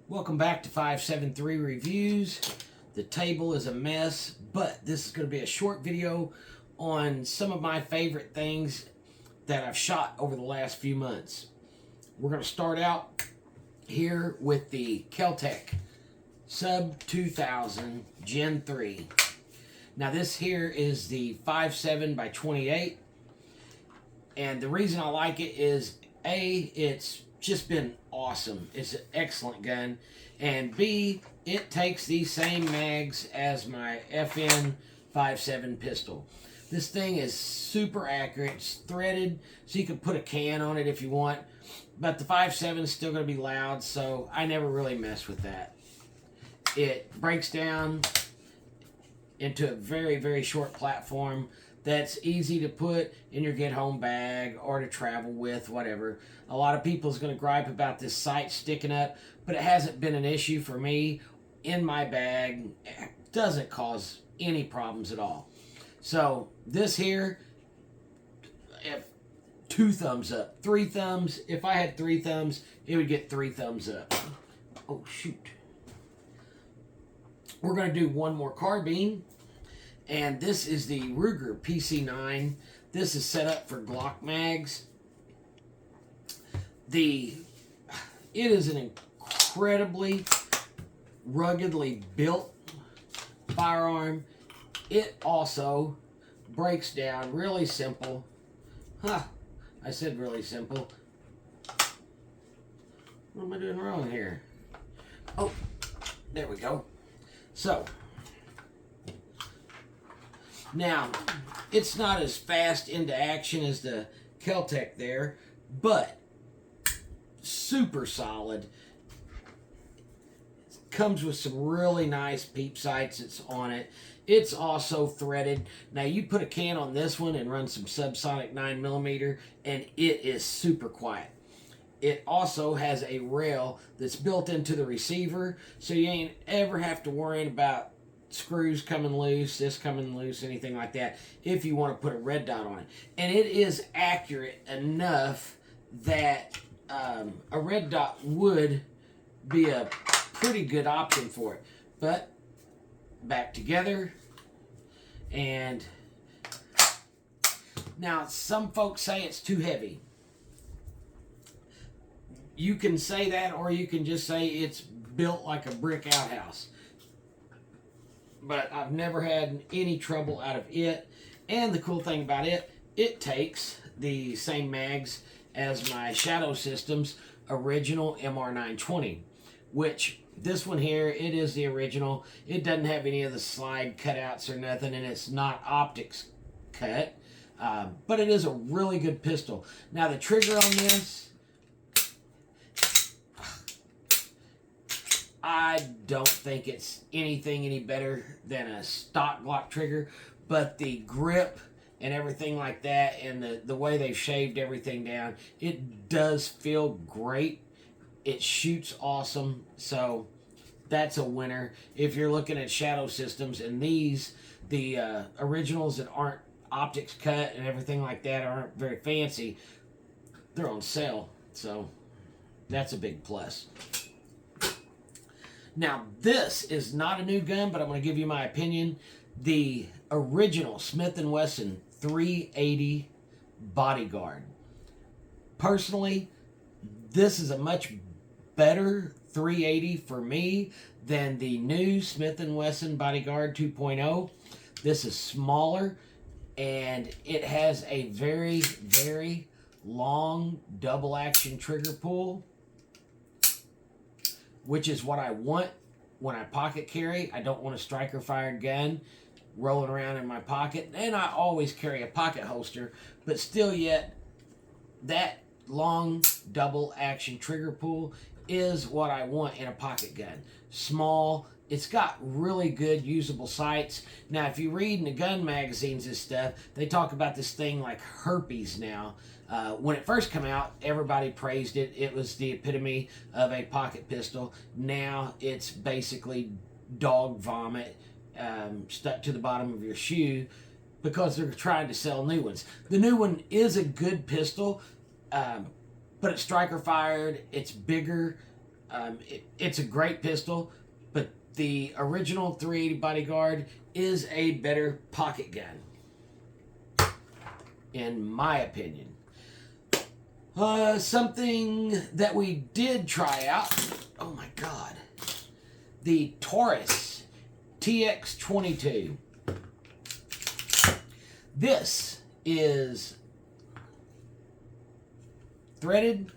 Welcome back to 573 Reviews. The table is a mess, but this is going to be a short video on some of my favorite things that I've shot over the last few months. We're going to start out here with the Kel-Tec Sub 2000 Gen 3. Now this here is the 5.7 by 28, and the reason I like it is A, it's just been awesome. It's an excellent gun, and B, it takes these same mags as my FN 5.7 pistol. This thing is super accurate. It's threaded, so you can put a can on it if you want, but the 5.7 is still going to be loud, so I never really mess with that. It breaks down into a very, very short platform that's easy to put in your get-home bag or to travel with, whatever. A lot of people's going to gripe about this sight sticking up, but it hasn't been an issue for me. In my bag, it doesn't cause any problems at all. So this here, if 2 thumbs up, 3 thumbs. If I had 3 thumbs, it would get 3 thumbs up. Oh, shoot. We're going to do one more carbine, and this is the Ruger PC9. This is set up for Glock mags. It is an incredibly ruggedly built firearm. It also breaks down really simple. I said really simple. What am I doing wrong here? Oh, there we go. So, now, it's not as fast into action as the Kel-Tec there, but super solid. Comes with some really nice peep sights that's on it. It's also threaded. Now, you put a can on this one and run some subsonic 9mm, and it is super quiet. It also has a rail that's built into the receiver, so you ain't ever have to worry about screws coming loose, this coming loose, anything like that, if you want to put a red dot on it. And it is accurate enough that a red dot would be a pretty good option for it. But back together, and now some folks say it's too heavy. You can say that, or you can just say it's built like a brick outhouse. But I've never had any trouble out of it. And the cool thing about it, it takes the same mags as my Shadow Systems original MR920, which this one here, it is the original. It doesn't have any of the slide cutouts or nothing, and it's not optics cut. But it is a really good pistol. Now the trigger on this, I don't think it's anything any better than a stock Glock trigger, but the grip and everything like that, and the way they've shaved everything down, it does feel great. It shoots awesome, so that's a winner. If you're looking at Shadow Systems, and these, the originals that aren't optics cut and everything like that, aren't very fancy, they're on sale, so that's a big plus. Now, this is not a new gun, but I'm going to give you my opinion. The original Smith & Wesson 380 Bodyguard. Personally, this is a much better 380 for me than the new Smith & Wesson Bodyguard 2.0. This is smaller, and it has a very, very long double action trigger pull, which is what I want when I pocket carry. I don't want a striker fired gun rolling around in my pocket. And I always carry a pocket holster, but still yet, that long double action trigger pull is what I want in a pocket gun. Small, it's got really good usable sights. Now, if you read in the gun magazines and stuff, they talk about this thing like herpes now. When it first came out, everybody praised it. It was the epitome of a pocket pistol. Now it's basically dog vomit stuck to the bottom of your shoe because they're trying to sell new ones. The new one is a good pistol, but it's striker fired. It's bigger. It's a great pistol, but the original 380 Bodyguard is a better pocket gun, in my opinion. Something that we did try out, oh my god, the Taurus TX22. This is threaded,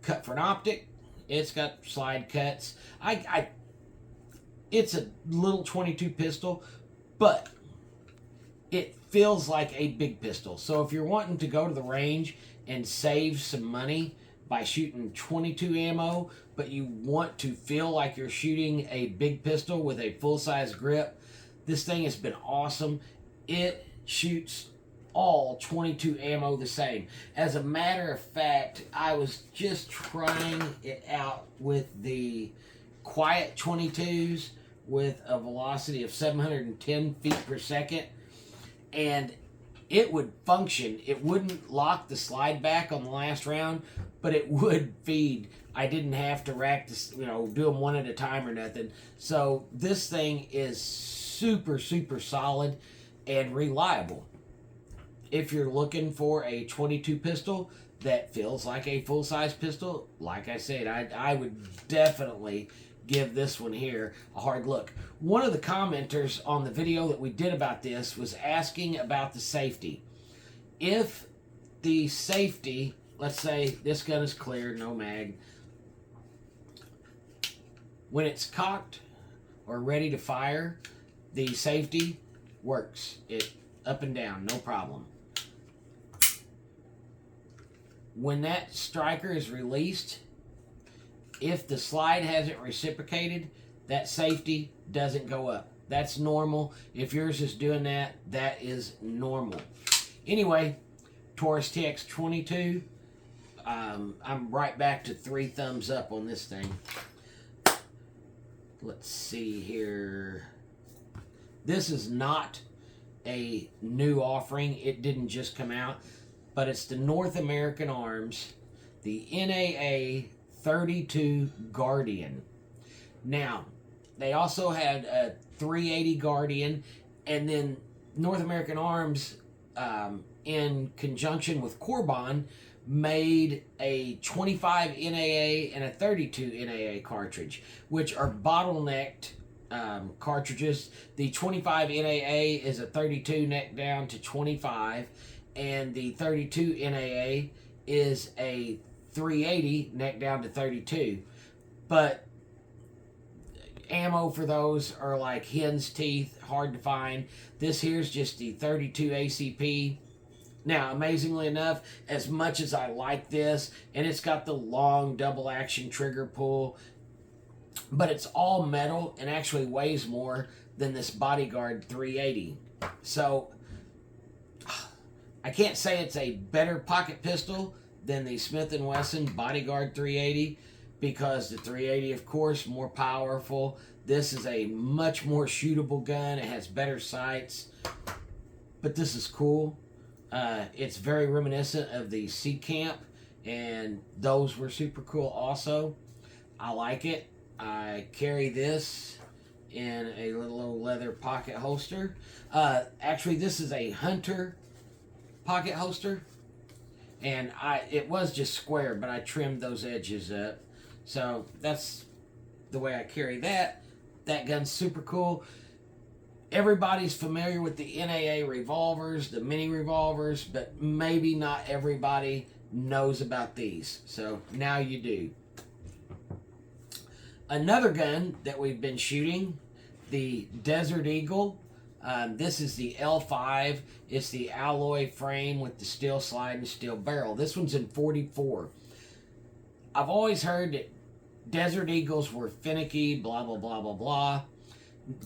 cut for an optic. It's got slide cuts. It's a little 22 pistol, but it feels like a big pistol. So if you're wanting to go to the range and save some money by shooting 22 ammo, but you want to feel like you're shooting a big pistol with a full-size grip, this thing has been awesome. It shoots all 22 ammo the same. As a matter of fact, I was just trying it out with the quiet 22s with a velocity of 710 feet per second, and it would function. It wouldn't lock the slide back on the last round, but it would feed. I didn't have to rack this, do them one at a time or nothing. So this thing is super, super solid and reliable. If you're looking for a 22 pistol that feels like a full-size pistol, like I said, I would definitely give this one here a hard look. One of the commenters on the video that we did about this was asking about the safety. If the safety, let's say this gun is clear, no mag, when it's cocked or ready to fire, the safety works. It up and down, no problem. When that striker is released, if the slide hasn't reciprocated, that safety doesn't go up. That's normal. If yours is doing that, that is normal. Anyway, Taurus TX22, I'm right back to 3 thumbs up on this thing. Let's see here. This is not a new offering. It didn't just come out, but it's the North American Arms, the NAA 32 Guardian. Now, they also had a 380 Guardian, and then North American Arms, in conjunction with Corbon, made a 25 NAA and a 32 NAA cartridge, which are bottlenecked cartridges. The 25 NAA is a 32 neck down to 25, and the 32 NAA is a 380 neck down to 32. But ammo for those are like hen's teeth, hard to find. This here's just the 32 ACP. Now, amazingly enough, as much as I like this, and it's got the long double action trigger pull, but it's all metal and actually weighs more than this Bodyguard 380. So I can't say it's a better pocket pistol than the Smith & Wesson Bodyguard 380, because the 380, of course, more powerful. This is a much more shootable gun. It has better sights, but this is cool. It's very reminiscent of the Sea Camp, and those were super cool also. I like it. I carry this in a little old leather pocket holster. Actually, this is a Hunter pocket holster, and it was just square, but I trimmed those edges up. So that's the way I carry that. That gun's super cool. Everybody's familiar with the NAA revolvers, the mini revolvers, but maybe not everybody knows about these. So now you do. Another gun that we've been shooting, the Desert Eagle. This is the L5. It's the alloy frame with the steel slide and steel barrel. This one's in 44. I've always heard that Desert Eagles were finicky, blah, blah, blah, blah, blah.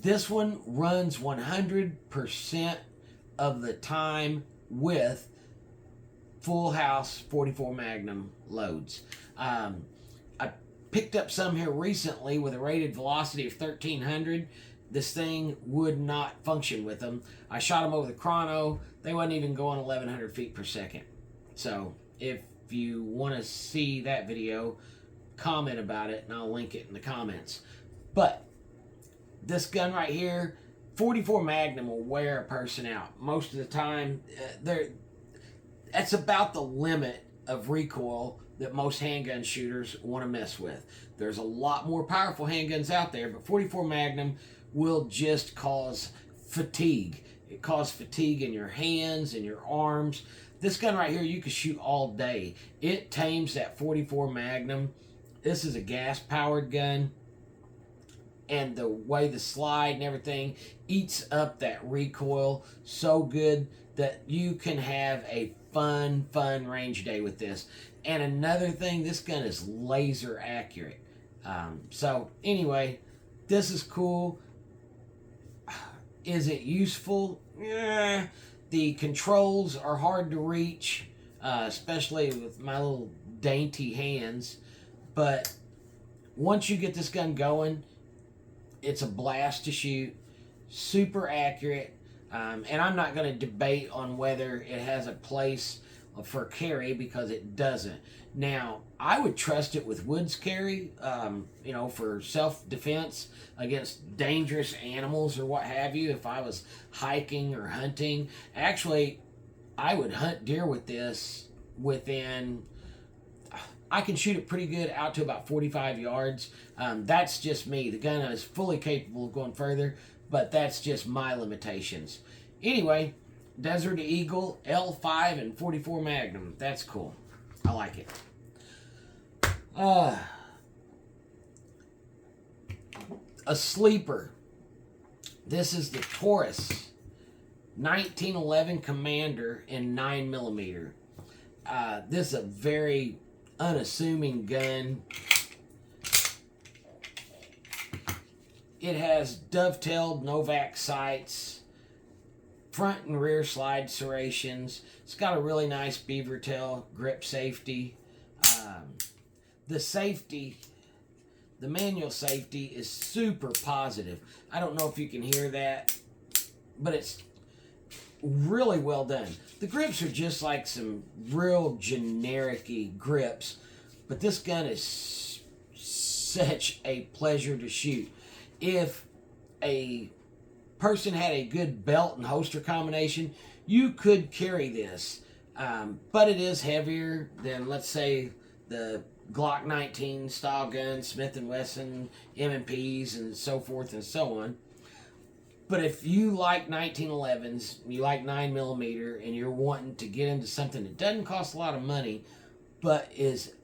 This one runs 100% of the time with full house 44 Magnum loads. I picked up some here recently with a rated velocity of 1300. This thing would not function with them. I shot them over the chrono. They wasn't even going 1100 feet per second. So if you want to see that video, comment about it, and I'll link it in the comments. But this gun right here, 44 Magnum will wear a person out. Most of the time, that's about the limit of recoil that most handgun shooters want to mess with. There's a lot more powerful handguns out there, but 44 Magnum will just cause fatigue. It causes fatigue in your hands and your arms. This gun right here, you can shoot all day. It tames that 44 Magnum. This is a gas-powered gun, and the way the slide and everything eats up that recoil so good that you can have a fun range day with this. And another thing, this gun is laser accurate. So anyway, this is cool. Is it useful? Yeah. The controls are hard to reach, especially with my little dainty hands. But once you get this gun going, it's a blast to shoot. Super accurate. And I'm not going to debate on whether it has a place for carry, because it doesn't. Now, I would trust it with woods carry, for self-defense against dangerous animals or what have you. If I was hiking or hunting, actually, I would hunt deer with this I can shoot it pretty good out to about 45 yards. That's just me. The gun is fully capable of going further, but that's just my limitations. Anyway, Desert Eagle L5 and 44 Magnum. That's cool. I like it. A sleeper. This is the Taurus 1911 Commander in 9mm. This is a very unassuming gun. It has dovetailed Novak sights, front and rear slide serrations. It's got a really nice beaver tail grip safety. The manual safety is super positive. I don't know if you can hear that, but it's really well done. The grips are just like some real generic-y grips, but this gun is such a pleasure to shoot. If a person had a good belt and holster combination, you could carry this, but it is heavier than, let's say, the Glock 19 style guns, Smith & Wesson, M&Ps, and so forth and so on. But if you like 1911s, you like 9mm, and you're wanting to get into something that doesn't cost a lot of money, but is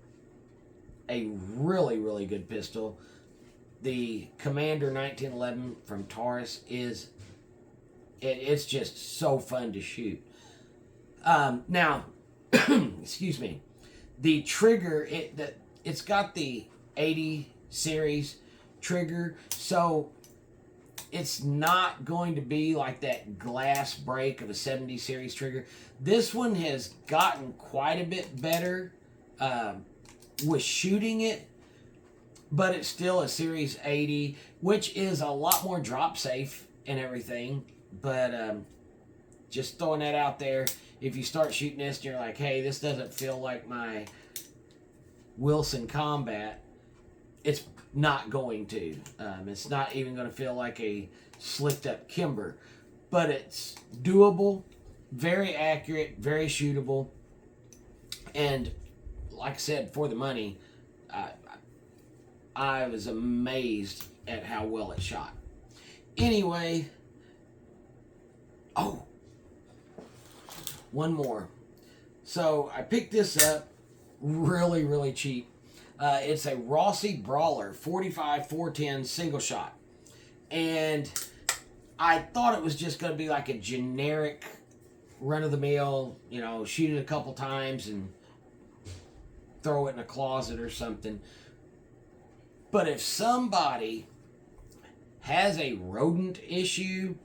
a really good pistol, the Commander 1911 from Taurus it's just so fun to shoot. Now, excuse me, the trigger, it's got the 80 series trigger, so it's not going to be like that glass break of a 70 series trigger. This one has gotten quite a bit better with shooting it, but it's still a Series 80, which is a lot more drop safe and everything. But just throwing that out there, if you start shooting this and you're like, hey, this doesn't feel like my Wilson Combat, it's not going to. It's not even going to feel like a slicked up Kimber, but it's doable, very accurate, very shootable, and like I said, for the money, I was amazed at how well it shot. Anyway, one more. So I picked this up really cheap. It's a Rossi Brawler 45 410 single shot, and I thought it was just going to be like a generic run-of-the-mill, shoot it a couple times and throw it in a closet or something. But if somebody has a rodent issue,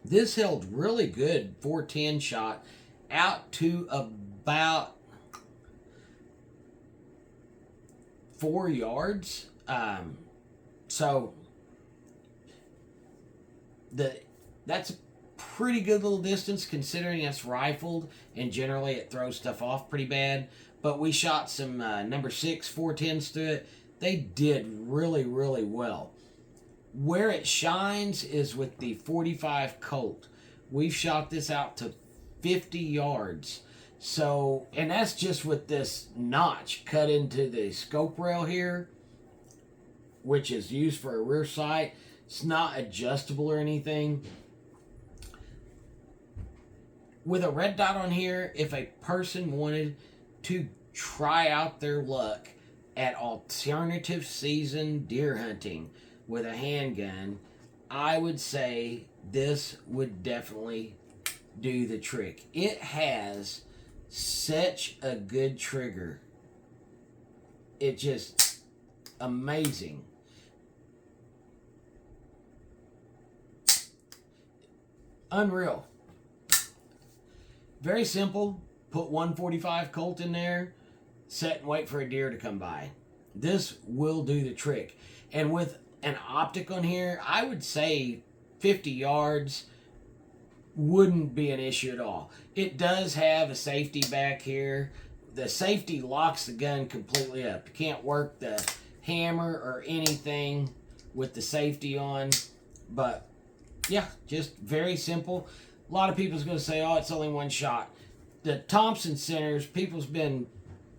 this held really good 410 shot out to about 4 yards. So that's a pretty good little distance considering it's rifled, and generally it throws stuff off pretty bad. but we shot some number 6 410s through it. They did really, really well. Where it shines is with the 45 Colt. We've shot this out to 50 yards. So, and that's just with this notch cut into the scope rail here, which is used for a rear sight. It's not adjustable or anything. With a red dot on here, if a person wanted to try out their luck at alternative season deer hunting with a handgun, I would say this would definitely do the trick. It has such a good trigger. It's just amazing. Unreal. Very simple. Put 145 Colt in there, set and wait for a deer to come by. This will do the trick. And with an optic on here, I would say 50 yards wouldn't be an issue at all. It does have a safety back here. The safety locks the gun completely up. You can't work the hammer or anything with the safety on. But yeah, just very simple. A lot of people's going to say, oh, it's only one shot. The Thompson Centers, people's been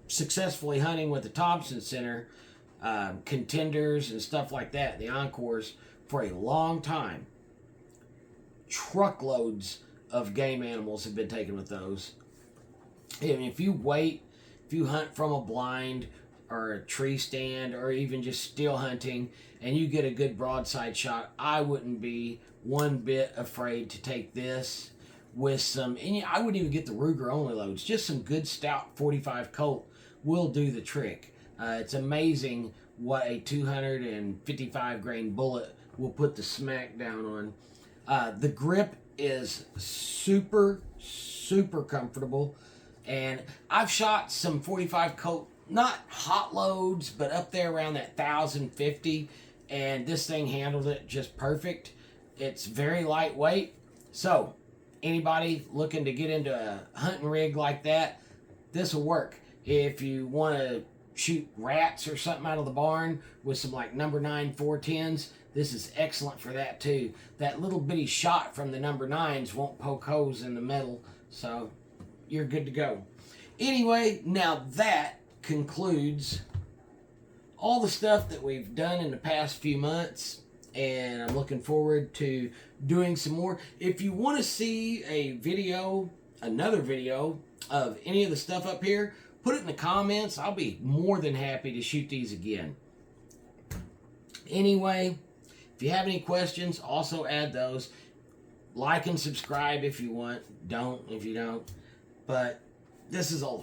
successfully hunting with the Thompson Center contenders and stuff like that, the Encores, for a long time. Truckloads of game animals have been taken with those. And if you hunt from a blind or a tree stand or even just still hunting and you get a good broadside shot, I wouldn't be one bit afraid to take this with some, and I wouldn't even get the Ruger only loads. Just some good stout 45 Colt will do the trick. It's amazing what a 255 grain bullet will put the smack down on. The grip is super, super comfortable. And I've shot some 45 Colt, not hot loads, but up there around that 1,050. And this thing handled it just perfect. It's very lightweight. So, anybody looking to get into a hunting rig like that, this will work. If you want to shoot rats or something out of the barn with some like number 9 410s, this is excellent for that too. That little bitty shot from the number 9s won't poke holes in the metal, so you're good to go. Anyway, now that concludes all the stuff that we've done in the past few months, and I'm looking forward to doing some more. If you want to see a video, another video of any of the stuff up here, put it in the comments. I'll be more than happy to shoot these again. Anyway, if you have any questions, also add those. Like and subscribe if you want. Don't if you don't. But this is a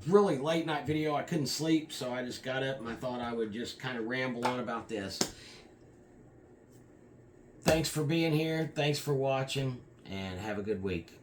really late night video. I couldn't sleep, so I just got up and I thought I would just kind of ramble on about this. Thanks for being here. Thanks for watching, and have a good week.